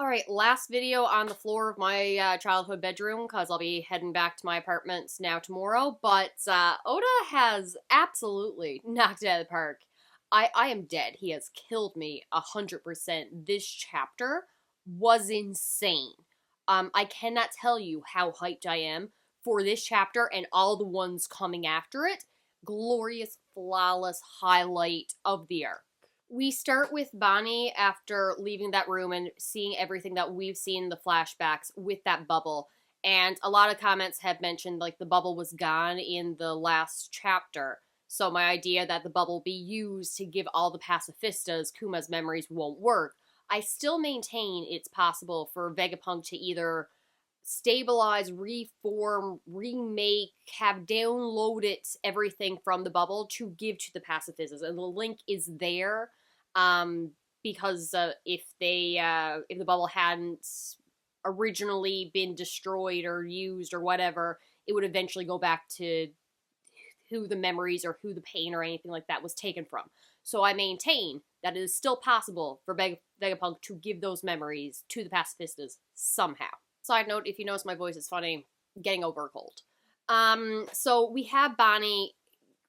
Alright, last video on the floor of my childhood bedroom, because I'll be heading back to my apartment now tomorrow, but Oda has absolutely knocked it out of the park. I am dead. He has killed me 100%. This chapter was insane. I cannot tell you how hyped I am for this chapter and all the ones coming after it. Glorious, flawless highlight of the arc. We start with Bonney after leaving that room and seeing everything that we've seen in the flashbacks with that bubble. And a lot of comments have mentioned, like, the bubble was gone in the last chapter. So my idea that the bubble be used to give all the pacifistas Kuma's memories won't work. I still maintain it's possible for Vegapunk to either stabilize, reform, remake, have downloaded everything from the bubble to give to the pacifistas. And the link is there. Because if the bubble hadn't originally been destroyed or used or whatever, it would eventually go back to who the memories or who the pain or anything like that was taken from. So I maintain that it is still possible for Vegapunk to give those memories to the pacifistas somehow. Side note, if you notice my voice is funny, getting over a cold. So we have Bonney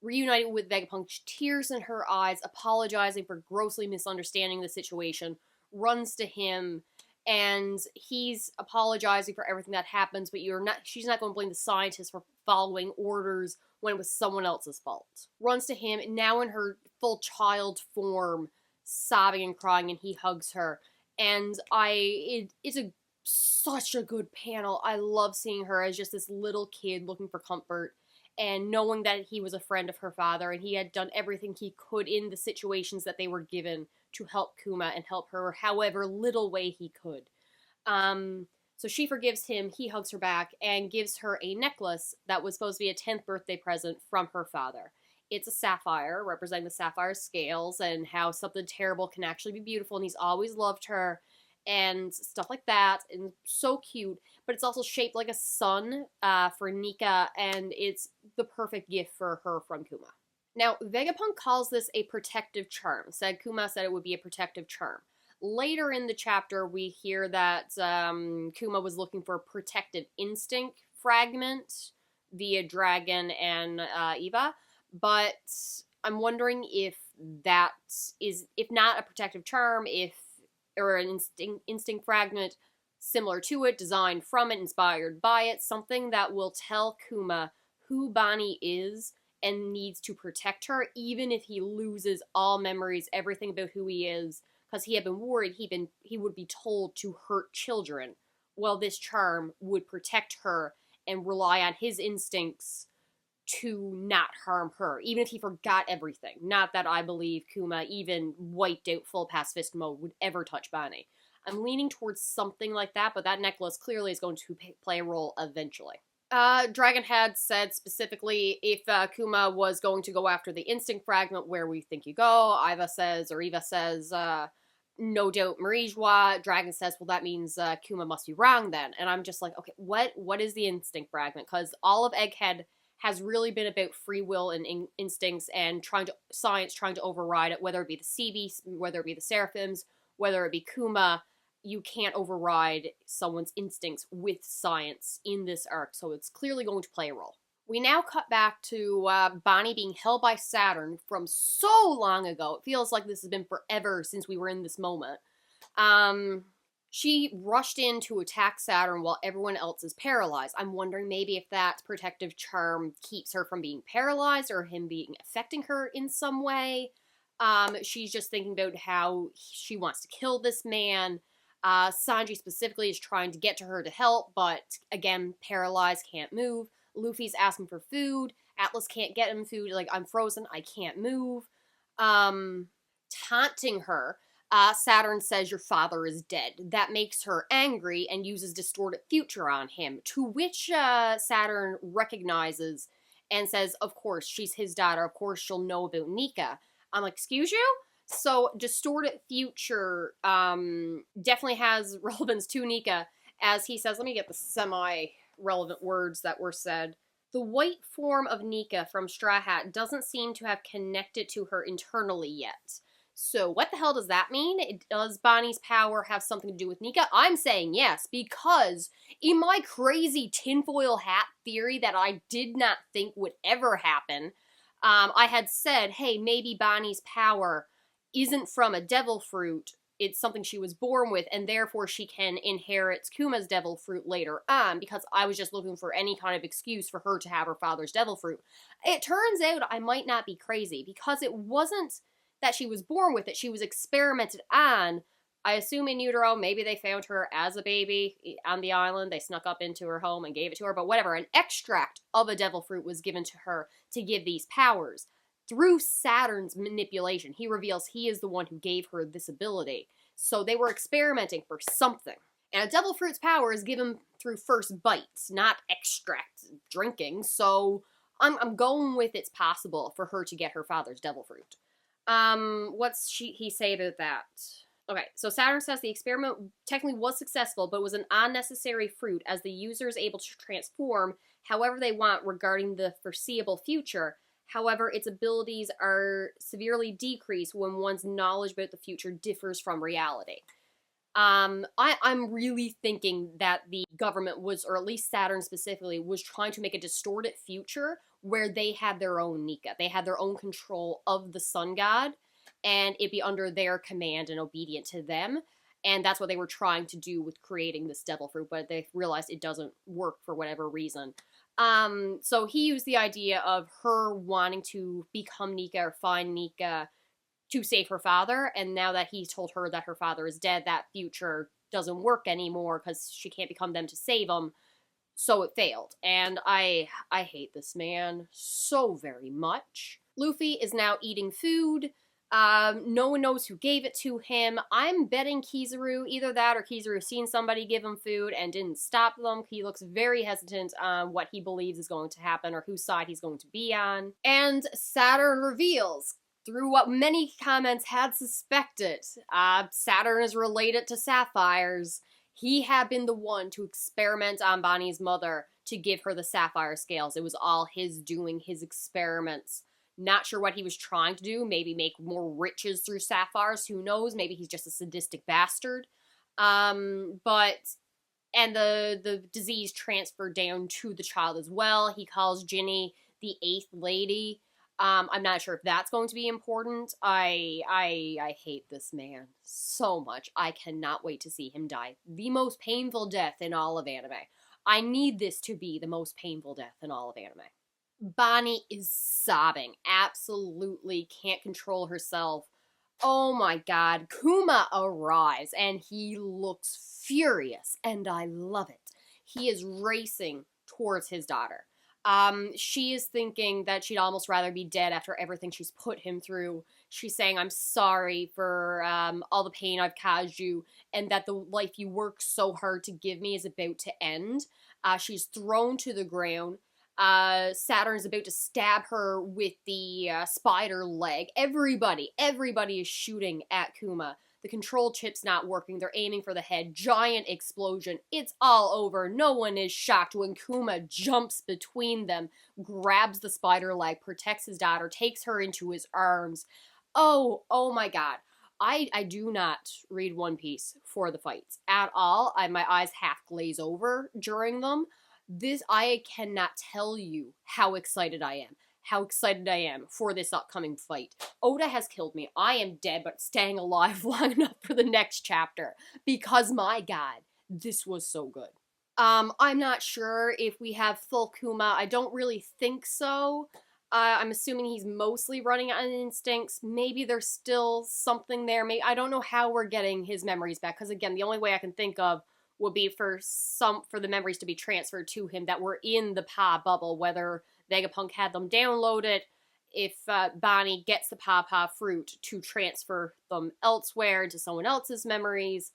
reunited with Vegapunk, tears in her eyes, apologizing for grossly misunderstanding the situation, runs to him, and he's apologizing for everything that happens, but she's not going to blame the scientists for following orders when it was someone else's fault. Runs to him, now in her full child form, sobbing and crying, and he hugs her. And it's such a good panel. I love seeing her as just this little kid looking for comfort, and knowing that he was a friend of her father, and he had done everything he could in the situations that they were given to help Kuma and help her however little way he could. So she forgives him, he hugs her back, and gives her a necklace that was supposed to be a 10th birthday present from her father. It's a sapphire, representing the sapphire scales, and how something terrible can actually be beautiful, and he's always loved her, and stuff like that, and so cute. But it's also shaped like a sun for Nika, and it's the perfect gift for her from Kuma. Now, Vegapunk calls this a protective charm. Kuma said it would be a protective charm. Later in the chapter, we hear that Kuma was looking for a protective instinct fragment via Dragon and Eva, but I'm wondering if that is, if not a protective charm, or an instinct fragment similar to it, designed from it, inspired by it, something that will tell Kuma who Bonney is and needs to protect her, even if he loses all memories, everything about who he is, because he had been worried he would be told to hurt children. Well, this charm would protect her and rely on his instincts to not harm her, even if he forgot everything. Not that I believe Kuma, even wiped out full pacifist mode, would ever touch Bonney. I'm leaning towards something like that, but that necklace clearly is going to play a role eventually. Dragon had said specifically if Kuma was going to go after the instinct fragment, where we think you go. Eva says, no doubt Marie-Joie. Dragon says, well, that means Kuma must be wrong then. And I'm just like, okay, what is the instinct fragment? Because all of Egghead has really been about free will and instincts and science trying to override it, whether it be the Sea Beasts, whether it be the Seraphims, whether it be Kuma. You can't override someone's instincts with science in this arc, so it's clearly going to play a role. We now cut back to Bonney being held by Saturn from so long ago. It feels like this has been forever since we were in this moment. She rushed in to attack Saturn while everyone else is paralyzed. I'm wondering maybe if that protective charm keeps her from being paralyzed or him affecting her in some way. She's just thinking about how she wants to kill this man. Sanji specifically is trying to get to her to help, but again, paralyzed, can't move. Luffy's asking for food. Atlas can't get him food. Like, I'm frozen, I can't move. Taunting her. Saturn says your father is dead. That makes her angry and uses distorted future on him, to which Saturn recognizes and says, of course, she's his daughter. Of course, she'll know about Nika. I'm like, excuse you? So, distorted future definitely has relevance to Nika, as he says, let me get the semi-relevant words that were said. The white form of Nika from Straw Hat doesn't seem to have connected to her internally yet. So what the hell does that mean? Does Bonnie's power have something to do with Nika? I'm saying yes, because in my crazy tinfoil hat theory that I did not think would ever happen, I had said, hey, maybe Bonnie's power isn't from a devil fruit, it's something she was born with, and therefore she can inherit Kuma's devil fruit later on, because I was just looking for any kind of excuse for her to have her father's devil fruit. It turns out I might not be crazy, because it wasn't that she was born with it, she was experimented on. I assume in utero, maybe they found her as a baby on the island, they snuck up into her home and gave it to her, but whatever, an extract of a devil fruit was given to her to give these powers. Through Saturn's manipulation, he reveals he is the one who gave her this ability. So they were experimenting for something. And a devil fruit's power is given through first bites, not extract drinking, so I'm going with it's possible for her to get her father's devil fruit. What's he say about that? Okay, so Saturn says the experiment technically was successful, but was an unnecessary fruit as the user is able to transform however they want regarding the foreseeable future. However, its abilities are severely decreased when one's knowledge about the future differs from reality. I'm really thinking that the government was, or at least Saturn specifically, was trying to make a distorted future where they had their own Nika. They had their own control of the sun god, and it'd be under their command and obedient to them. And that's what they were trying to do with creating this devil fruit, but they realized it doesn't work for whatever reason. So he used the idea of her wanting to become Nika or find Nika to save her father, and now that he told her that her father is dead, that future doesn't work anymore because she can't become them to save him, so it failed. And I hate this man so very much. Luffy is now eating food. No one knows who gave it to him. I'm betting Kizaru, either that or Kizaru seen somebody give him food and didn't stop them. He looks very hesitant on what he believes is going to happen or whose side he's going to be on. And Saturn reveals, through what many comments had suspected, Saturn is related to sapphires. He had been the one to experiment on Bonnie's mother to give her the sapphire scales. It was all his doing, his experiments. Not sure what he was trying to do. Maybe make more riches through sapphires. Who knows? Maybe he's just a sadistic bastard. And the disease transferred down to the child as well. He calls Ginny the eighth lady. I'm not sure if that's going to be important. I hate this man so much. I cannot wait to see him die. The most painful death in all of anime. I need this to be the most painful death in all of anime. Bonnie is sobbing. Absolutely can't control herself. Oh my god. Kuma arrives and he looks furious and I love it. He is racing towards his daughter. She is thinking that she'd almost rather be dead after everything she's put him through. She's saying, I'm sorry for all the pain I've caused you, and that the life you worked so hard to give me is about to end. She's thrown to the ground. Saturn's about to stab her with the spider leg. Everybody is shooting at Kuma. The control chip's not working. They're aiming for the head. Giant explosion. It's all over. No one is shocked when Kuma jumps between them, grabs the spider leg, protects his daughter, takes her into his arms. Oh my god. I do not read One Piece for the fights at all. My eyes half glaze over during them. I cannot tell you how excited I am. How excited I am for this upcoming fight. Oda has killed me. I am dead, but staying alive long enough for the next chapter. Because, my god, this was so good. I'm not sure if we have full Kuma. I don't really think so. I'm assuming he's mostly running on instincts. Maybe there's still something there. I don't know how we're getting his memories back. Because, again, the only way I can think of would be for the memories to be transferred to him that were in the Pa bubble, whether Vegapunk had them downloaded, if Bonnie gets the Pa fruit to transfer them elsewhere to someone else's memories.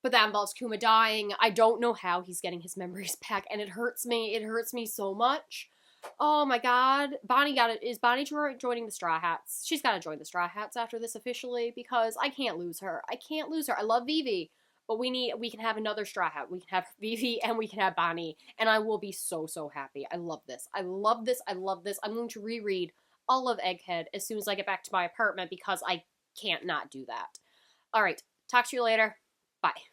But that involves Kuma dying. I don't know how he's getting his memories back, and it hurts me. It hurts me so much. Oh my god. Is Bonnie joining the Straw Hats? She's got to join the Straw Hats after this officially, because I can't lose her. I love Vivi. But we can have another Straw Hat. We can have Vivi and we can have Bonnie. And I will be so happy. I love this. I love this. I'm going to reread all of Egghead as soon as I get back to my apartment because I can't not do that. All right. Talk to you later. Bye.